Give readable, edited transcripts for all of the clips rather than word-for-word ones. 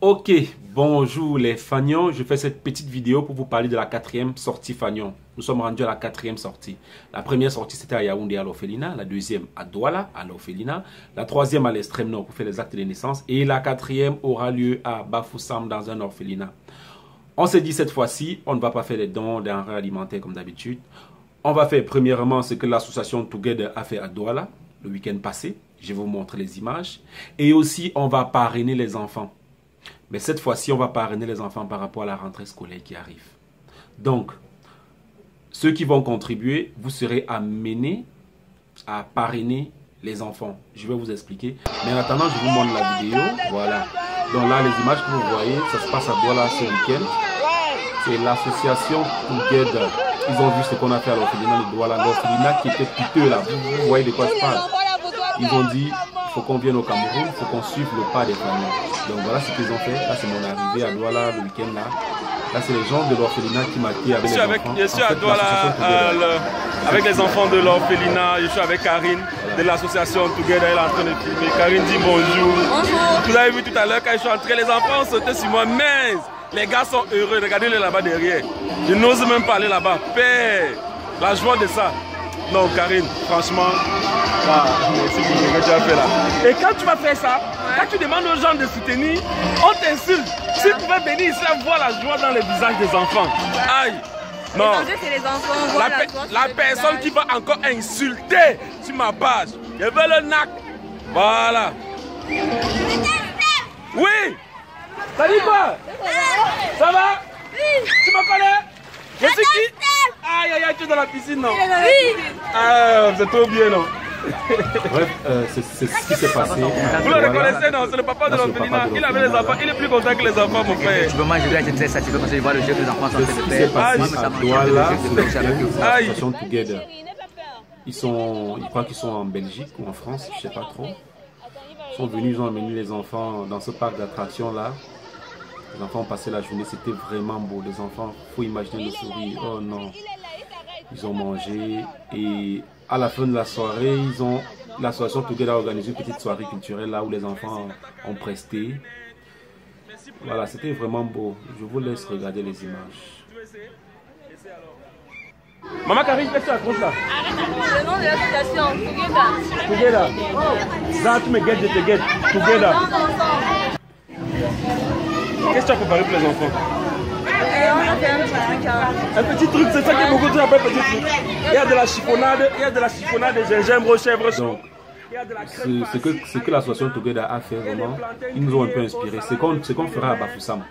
Ok, bonjour les Fagnons, je fais cette petite vidéo pour vous parler de la 4e sortie Fagnon. Nous sommes rendus à la 4e sortie. La première sortie c'était à Yaoundé à l'orphelinat, la deuxième à Douala à l'orphelinat, la troisième à l'extrême nord pour faire les actes de naissance et la 4e aura lieu à Bafoussam dans un orphelinat. On s'est dit cette fois-ci, on ne va pas faire des dons des denrées alimentaires comme d'habitude. On va faire premièrement ce que l'association Together a fait à Douala le week-end passé. Je vais vous montrer les images. Et aussi on va parrainer les enfants. Mais cette fois-ci, on va parrainer les enfants par rapport à la rentrée scolaire qui arrive. Donc, ceux qui vont contribuer, vous serez amenés à parrainer les enfants. Je vais vous expliquer. Mais en attendant, je vous montre la vidéo. Voilà. Donc là, les images que vous voyez, ça se passe à Douala ce week-end. C'est l'association Together. Ils ont vu ce qu'on a fait à l'orphelinat de Douala. L'orphelinat qui était piteux là. Vous voyez de quoi je parle. Ils ont dit, il faut qu'on vienne au Cameroun, il faut qu'on suive le pas des familles. Donc voilà ce qu'ils ont fait. Là, c'est mon arrivée à Douala le week-end là. Là, c'est les gens de l'orphelinat qui m'accueillent avec les enfants. Je suis à Douala avec les enfants de l'orphelinat. Je suis avec Karine de l'association Together. Elle est en train de filmer. Karine dit bonjour. Bonjour. Vous avez vu tout à l'heure quand je suis entré, les enfants ont sauté sur moi. Mais les gars sont heureux. Regardez-les là-bas derrière. Je n'ose même pas aller là-bas. Père, la joie de ça. Non, Karine, franchement, merci pour ce que tu as fait là. Et quand tu vas faire ça, quand tu demandes aux gens de soutenir, on t'insulte. Si tu pouvais venir ici à voir la joie dans les visages des enfants. Aïe! Non. Les enfants, la personne qui va encore insulter sur ma page, je veux le nac. Voilà. Oui! Ça dit quoi? Ça va? Oui! Tu me connais? Je suis qui? Aïe aïe aïe, tu es dans la piscine, non? Oui! Ah, c'est trop bien, non? Bref, c'est ce qui s'est passé. Vous le reconnaissez, non? C'est le papa de l'orphelinat. Il avait les enfants, il est plus content que les enfants, mon frère. Tu peux moi, je vais être très satisfait parce que je vois le jeu que les enfants sont en train de Ce qui s'est faire. passé à Douala, c'est l'association Together. Je crois qu'ils sont en Belgique ou en France, je ne sais pas trop. Ils sont venus, ils ont amené les enfants dans ce parc d'attractions là. Les enfants ont passé la journée, c'était vraiment beau. Les enfants, il faut imaginer le sourire. Oh non. Ils ont mangé et à la fin de la soirée, l'association Together a organisé une petite soirée culturelle là où les enfants ont presté. Voilà, c'était vraiment beau. Je vous laisse regarder les images. Maman Karine, qu'est-ce que tu racontes là? Le nom de l'association, Together. Ça, tu me guettes, je te guette. Together. Qu'est-ce que tu as préparé pour les enfants? On a fait un petit truc, c'est ça que beaucoup de gens appellent petit truc. Il y a de la chiffonnade, de gingembre au chèvre. Donc, ce que l'association Together a fait vraiment, ils nous ont un peu inspiré. Ce qu'on fera à Bafoussam.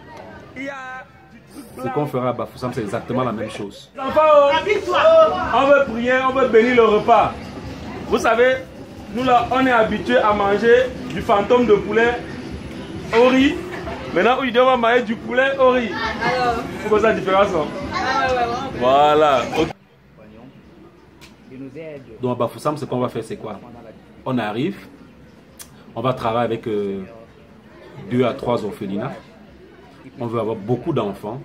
Ce qu'on fera à Bafoussam, c'est exactement la même chose. Enfants, on veut prier, on veut bénir le repas. Vous savez, nous là, on est habitués à manger du fantôme de poulet au riz. Maintenant, on va manger du poulet au riz. C'est quoi la différence? Voilà. Okay. Donc à Bafoussam, ce qu'on va faire, c'est quoi? On arrive, on va travailler avec 2 à 3 orphelinats. On veut avoir beaucoup d'enfants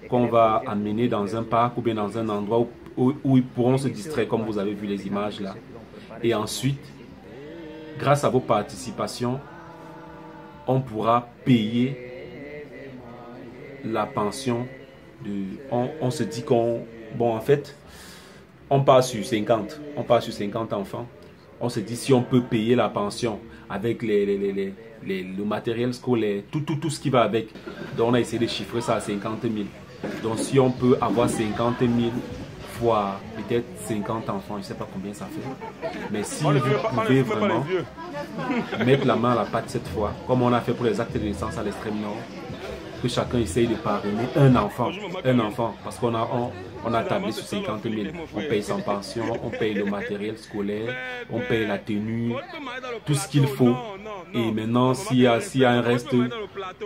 qu'on va amener dans un parc ou bien dans un endroit où ils pourront se distraire, comme vous avez vu les images là. Et ensuite, grâce à vos participations, on pourra payer la pension on se dit qu'on, bon en fait, on part sur 50 enfants. On se dit si on peut payer la pension avec le matériel scolaire, tout ce qui va avec. Donc on a essayé de chiffrer ça à 50 000. Donc si on peut avoir 50 000 fois peut-être 50 enfants, je ne sais pas combien ça fait. Mais si vous pouvez vraiment mettre la main à la pâte cette fois, comme on a fait pour les actes de naissance à l'extrême nord, que chacun essaye de parrainer un enfant, parce qu'on a tablé sur 50 000. On paye son pension, on paye le matériel scolaire, on paye la tenue, tout ce qu'il faut. Et maintenant, s'il y a un reste,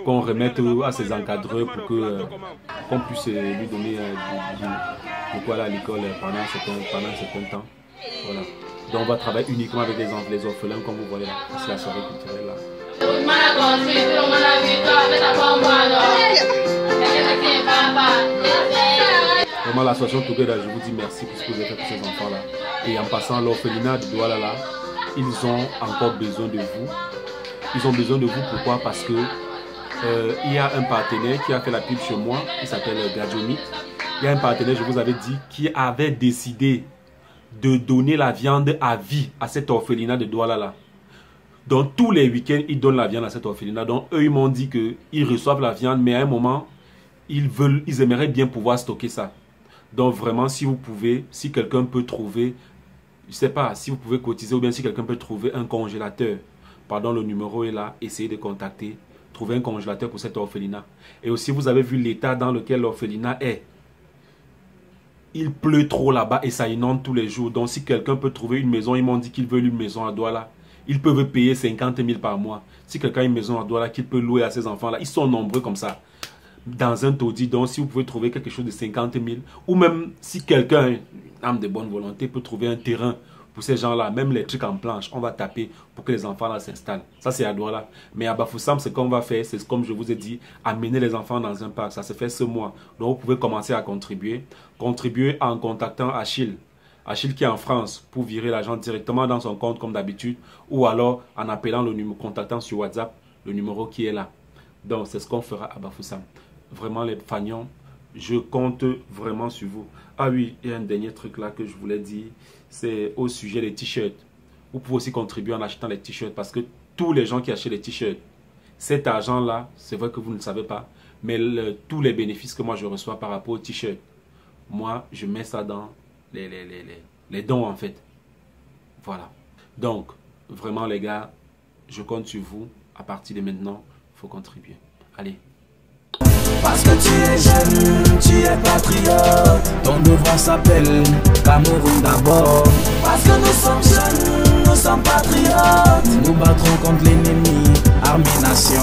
qu'on remette à ses encadreurs pour qu'on puisse lui donner du quoi à l'école pendant un certain temps. Voilà. Donc on va travailler uniquement avec les orphelins, comme vous voyez là. C'est la soirée culturelle là. Vraiment l'association Together, je vous dis merci pour ce que vous avez fait pour ces enfants là. Et en passant l'orphelinat de Douala là, ils ont encore besoin de vous. Ils ont besoin de vous, pourquoi? Parce que il y a un partenaire qui a fait la pub chez moi, qui s'appelle Gadjomit. Il y a un partenaire, je vous avais dit, qui avait décidé de donner la viande à vie à cette orphelinat de Douala là. Donc tous les week-ends, ils donnent la viande à cette orphelinat. Donc eux, ils m'ont dit qu'ils reçoivent la viande, mais à un moment, ils aimeraient bien pouvoir stocker ça. Donc vraiment, si vous pouvez, si quelqu'un peut trouver, je sais pas, si vous pouvez cotiser ou bien si quelqu'un peut trouver un congélateur, pardon, le numéro est là, essayez de contacter, trouver un congélateur pour cet orphelinat. Et aussi, vous avez vu l'état dans lequel l'orphelinat est. Il pleut trop là-bas et ça inonde tous les jours. Donc si quelqu'un peut trouver une maison, ils m'ont dit qu'ils veulent une maison à Douala. Ils peuvent payer 50 000 par mois. Si quelqu'un a une maison à Douala qu'il peut louer à ses enfants-là, ils sont nombreux comme ça. Dans un taudis, donc si vous pouvez trouver quelque chose de 50 000, ou même si quelqu'un, une âme de bonne volonté, peut trouver un terrain pour ces gens-là, même les trucs en planche, on va taper pour que les enfants là s'installent. Ça c'est à Douala. Mais à Bafoussam, ce qu'on va faire, c'est comme je vous ai dit, amener les enfants dans un parc. Ça se fait ce mois. Donc vous pouvez commencer à contribuer. Contribuer en contactant Achille. Achille qui est en France pour virer l'argent directement dans son compte comme d'habitude, ou alors en appelant le numéro, contactant sur WhatsApp le numéro qui est là. Donc c'est ce qu'on fera à Bafoussam. Vraiment les Fagnons, je compte vraiment sur vous. Ah oui, il y a un dernier truc là que je voulais dire, c'est au sujet des t-shirts. Vous pouvez aussi contribuer en achetant les t-shirts parce que tous les gens qui achètent les t-shirts, cet argent là, c'est vrai que vous ne le savez pas, mais tous les bénéfices que moi je reçois par rapport aux t-shirts, moi je mets ça dans les dons en fait. Voilà. Donc, vraiment les gars, je compte sur vous. À partir de maintenant, il faut contribuer. Allez. Parce que tu es jeune, tu es patriote. Ton devoir s'appelle Cameroun d'abord. Parce que nous sommes jeunes, nous sommes patriotes. Nous battrons contre l'ennemi, armée nation.